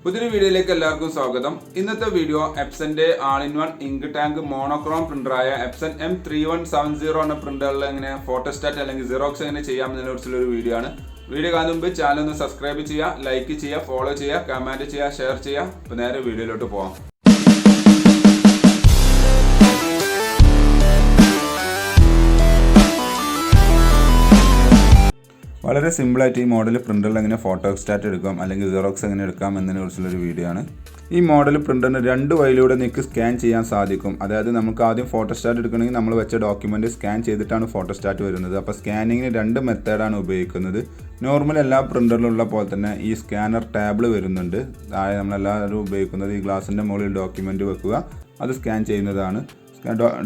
പുതിയൊരു വീഡിയോയിലേക്ക് എല്ലാവർക്കും സ്വാഗതം. ഇന്നത്തെ വീഡിയോ എപ്സന്റെ ആൾ-ഇൻ-വൺ ഇങ്ക് ടാങ്ക് മോണോക്രോം പ്രിന്ററായ എപ്സൺ M3170 എന്ന പ്രിന്ററിൽ എങ്ങനെ ഫോട്ടോസ്റ്റാറ്റ് അല്ലെങ്കിൽ Xerox എങ്ങനെ ചെയ്യാമെന്നതിനെ കുറിച്ചുള്ള ഒരു വീഡിയോ ആണ്. വീഡിയോ കാണുന്ന മുമ്പ് ചാനൽ ഒന്ന് സബ്സ്ക്രൈബ് ചെയ്യുക, ലൈക്ക് ചെയ്യുക, ഫോളോ ചെയ്യുക, കമന്റ് ചെയ്യുക, ഷെയർ ചെയ്യുക. അപ്പോൾ നേരെ വീഡിയോയിലോട്ട് പോകാം. വളരെ സിമ്പിളായിട്ട് ഈ മോഡൽ പ്രിൻ്ററിൽ എങ്ങനെ ഫോട്ടോസ്റ്റാറ്റ് എടുക്കാം അല്ലെങ്കിൽ Xerox എങ്ങനെ എടുക്കാം എന്നതിനെക്കുറിച്ചുള്ളൊരു വീഡിയോ ആണ്. ഈ മോഡൽ പ്രിൻ്ററിന് രണ്ട് വഴിയിലൂടെ നിങ്ങൾക്ക് സ്കാൻ ചെയ്യാൻ സാധിക്കും. അതായത് നമുക്ക് ആദ്യം ഫോട്ടോസ്റ്റാറ്റ് എടുക്കണമെങ്കിൽ നമ്മൾ വെച്ച ഡോക്യുമെൻറ്റ് സ്കാൻ ചെയ്തിട്ടാണ് ഫോട്ടോസ്റ്റാറ്റ് വരുന്നത്. അപ്പോൾ സ്കാനിങ്ങിന് രണ്ട് മെത്തേഡാണ് ഉപയോഗിക്കുന്നത്. നോർമൽ എല്ലാ പ്രിൻ്ററിലുള്ള പോലെ തന്നെ ഈ സ്കാനർ ടാബിൾ വരുന്നുണ്ട്. അതായത് നമ്മളെല്ലാവരും ഉപയോഗിക്കുന്നത് ഈ ഗ്ലാസിൻ്റെ മുകളിൽ ഡോക്യുമെൻറ്റ് വെക്കുക, അത് സ്കാൻ ചെയ്യുന്നതാണ്.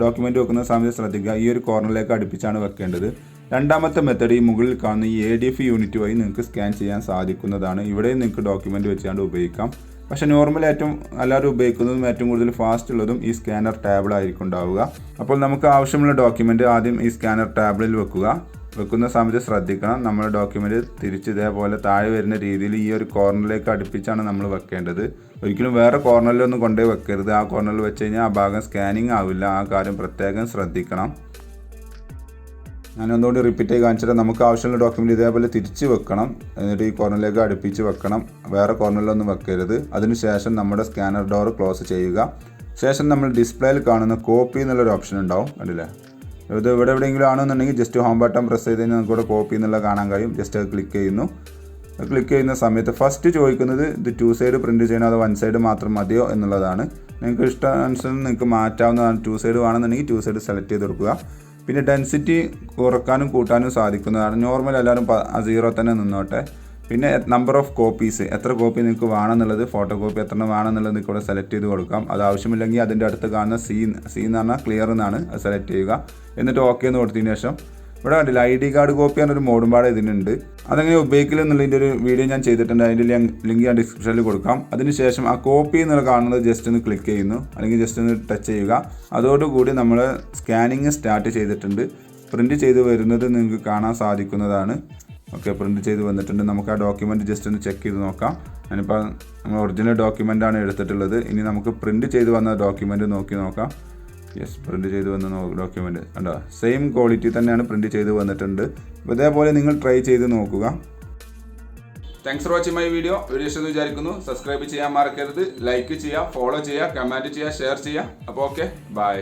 ഡോക്യുമെൻറ്റ് വെക്കുന്ന സമയത്ത് ശ്രദ്ധിക്കുക, ഈ ഒരു കോർണറിലേക്ക് അടുപ്പിച്ചാണ് വെക്കേണ്ടത്. രണ്ടാമത്തെ മെത്തേഡ് ഈ മുകളിൽ കാണുന്ന ഈ ADF യൂണിറ്റ് വഴി നിങ്ങൾക്ക് സ്കാൻ ചെയ്യാൻ സാധിക്കുന്നതാണ്. ഇവിടെയും നിങ്ങൾക്ക് ഡോക്യുമെൻറ്റ് വെച്ചുകൊണ്ട് ഉപയോഗിക്കാം. പക്ഷേ നോർമൽ ഏറ്റവും എല്ലാവരും ഉപയോഗിക്കുന്നതും ഏറ്റവും കൂടുതൽ ഫാസ്റ്റ് ഉള്ളതും ഈ സ്കാനർ ടാബിൾ ആയിരിക്കും ഉണ്ടാവുക. അപ്പോൾ നമുക്ക് ആവശ്യമുള്ള ഡോക്യുമെൻറ്റ് ആദ്യം ഈ സ്കാനർ ടാബിളിൽ വെക്കുന്ന സമയത്ത് ശ്രദ്ധിക്കണം, നമ്മുടെ ഡോക്യുമെൻറ്റ് തിരിച്ച് ഇതേപോലെ താഴെ വരുന്ന രീതിയിൽ ഈ ഒരു കോർണറിലേക്ക് അടുപ്പിച്ചാണ് നമ്മൾ വെക്കേണ്ടത്. ഒരിക്കലും വേറെ കോർണറിലൊന്നും കൊണ്ടുപോയി വെക്കരുത്. ആ കോർണറിൽ വെച്ച് കഴിഞ്ഞാൽ ആ ഭാഗം സ്കാനിങ് ആവില്ല. ആ കാര്യം പ്രത്യേകം ശ്രദ്ധിക്കണം. ഞാൻ ഒന്നുകൂടി റിപ്പീറ്റ് ആയി കാണിച്ചിട്ട് നമുക്ക് ആവശ്യമുള്ള ഡോക്യുമെൻറ്റ് ഇതേപോലെ തിരിച്ച് വെക്കണം. എന്നിട്ട് ഈ കോർണറിലേക്ക് അടുപ്പിച്ച് വെക്കണം, വേറെ കോർണറിലൊന്നും വെക്കരുത്. അതിനുശേഷം നമ്മുടെ സ്കാനർ ഡോർ ക്ലോസ് ചെയ്യുക. ശേഷം നമ്മൾ ഡിസ്പ്ലേയിൽ കാണുന്ന കോപ്പി എന്നുള്ളൊരു ഓപ്ഷൻ ഉണ്ടാവും, കണ്ടില്ലേ? ഇത് ഇവിടെ എവിടെയെങ്കിലും ആണെന്നുണ്ടെങ്കിൽ ജസ്റ്റ് ഹോം ബട്ടൺ പ്രസ് ചെയ്ത് കഴിഞ്ഞാൽ നമുക്കിവിടെ കോപ്പി എന്നുള്ളത് കാണാൻ കഴിയും. ജസ്റ്റ് അത് ക്ലിക്ക് ചെയ്യുന്നു. ക്ലിക്ക് ചെയ്യുന്ന സമയത്ത് ഫസ്റ്റ് ചോദിക്കുന്നത് ഇത് 2 സൈഡ് പ്രിൻറ്റ് ചെയ്യണോ അതോ 1 സൈഡ് മാത്രം മതിയോ എന്നുള്ളതാണ്. നിങ്ങൾക്ക് ഇഷ്ടാനുസരണം നിങ്ങൾക്ക് മാറ്റാവുന്നതാണ്. 2 സൈഡ് വേണമെന്നുണ്ടെങ്കിൽ 2 സൈഡ് സെലക്ട് ചെയ്ത് കൊടുക്കുക. പിന്നെ ഡെൻസിറ്റി കുറക്കാനും കൂട്ടാനും സാധിക്കുന്നതാണ്. നോർമൽ എല്ലാവരും 0 തന്നെ നിന്നോട്ടെ. പിന്നെ നമ്പർ ഓഫ് കോപ്പീസ്, എത്ര കോപ്പി നിങ്ങൾക്ക് വേണമെന്നുള്ളത്, ഫോട്ടോ കോപ്പി എത്ര വേണമെന്നുള്ളത് നിങ്ങൾക്ക് ഇവിടെ സെലക്ട് ചെയ്ത് കൊടുക്കാം. അത് ആവശ്യമില്ലെങ്കിൽ അതിൻ്റെ അടുത്ത് കാണുന്ന സി എന്ന് പറഞ്ഞാൽ ക്ലിയർ എന്നാണ്, അത് സെലക്ട് ചെയ്യുക. എന്നിട്ട് ഓക്കെ എന്ന് കൊടുത്തതിന് ശേഷം ഇവിടെ കണ്ടില്ല ID കാർഡ് കോപ്പി എന്നൊരു മോഡും പാടെ ഇതിനുണ്ട്. അതെങ്ങനെ ഉപയോഗിക്കില്ല എന്നുള്ളതിൻ്റെ ഒരു വീഡിയോ ഞാൻ ചെയ്തിട്ടുണ്ട്. അതിൻ്റെ ലിങ്ക് ഞാൻ ഡിസ്ക്രിപ്ഷനിൽ കൊടുക്കാം. അതിനുശേഷം ആ കോപ്പി എന്നുള്ള കാണുന്നത് ജസ്റ്റ് ഒന്ന് ക്ലിക്ക് ചെയ്യുന്നു, അല്ലെങ്കിൽ ജസ്റ്റ് ഒന്ന് ടച്ച് ചെയ്യുക. അതോടുകൂടി നമ്മൾ സ്കാനിങ് സ്റ്റാർട്ട് ചെയ്തിട്ടുണ്ട്. പ്രിൻറ്റ് ചെയ്ത് വരുന്നത് നിങ്ങൾക്ക് കാണാൻ സാധിക്കുന്നതാണ്. ഓക്കെ, പ്രിൻറ്റ് ചെയ്ത് വന്നിട്ടുണ്ട്. നമുക്ക് ആ ഡോക്യുമെൻറ്റ് ജസ്റ്റ് ഒന്ന് ചെക്ക് ചെയ്ത് നോക്കാം. ഞാനിപ്പോൾ നമ്മൾ ഒറിജിനൽ ഡോക്യുമെൻ്റാണ് എടുത്തിട്ടുള്ളത്. ഇനി നമുക്ക് പ്രിൻറ്റ് ചെയ്ത് വന്ന ഡോക്യുമെൻറ്റ് നോക്കി നോക്കാം. യെസ്, പ്രിൻറ്റ് ചെയ്ത് വന്ന ഡോക്യുമെൻറ്റ് കണ്ടോ, സെയിം ക്വാളിറ്റി തന്നെയാണ് പ്രിൻറ്റ് ചെയ്ത് വന്നിട്ടുണ്ട്. അപ്പോൾ ഇതേപോലെ നിങ്ങൾ ട്രൈ ചെയ്ത് നോക്കുക. Thanks for watching my video. Video ഇഷ്ടമെന്ന് വിചാരിക്കുന്നു. സബ്സ്ക്രൈബ് ചെയ്യാൻ മറക്കരുത്. ലൈക്ക് ചെയ്യുക, ഫോളോ ചെയ്യുക, കമൻറ്റ് ചെയ്യുക, ഷെയർ ചെയ്യുക. അപ്പോൾ ഓക്കെ, ബൈ.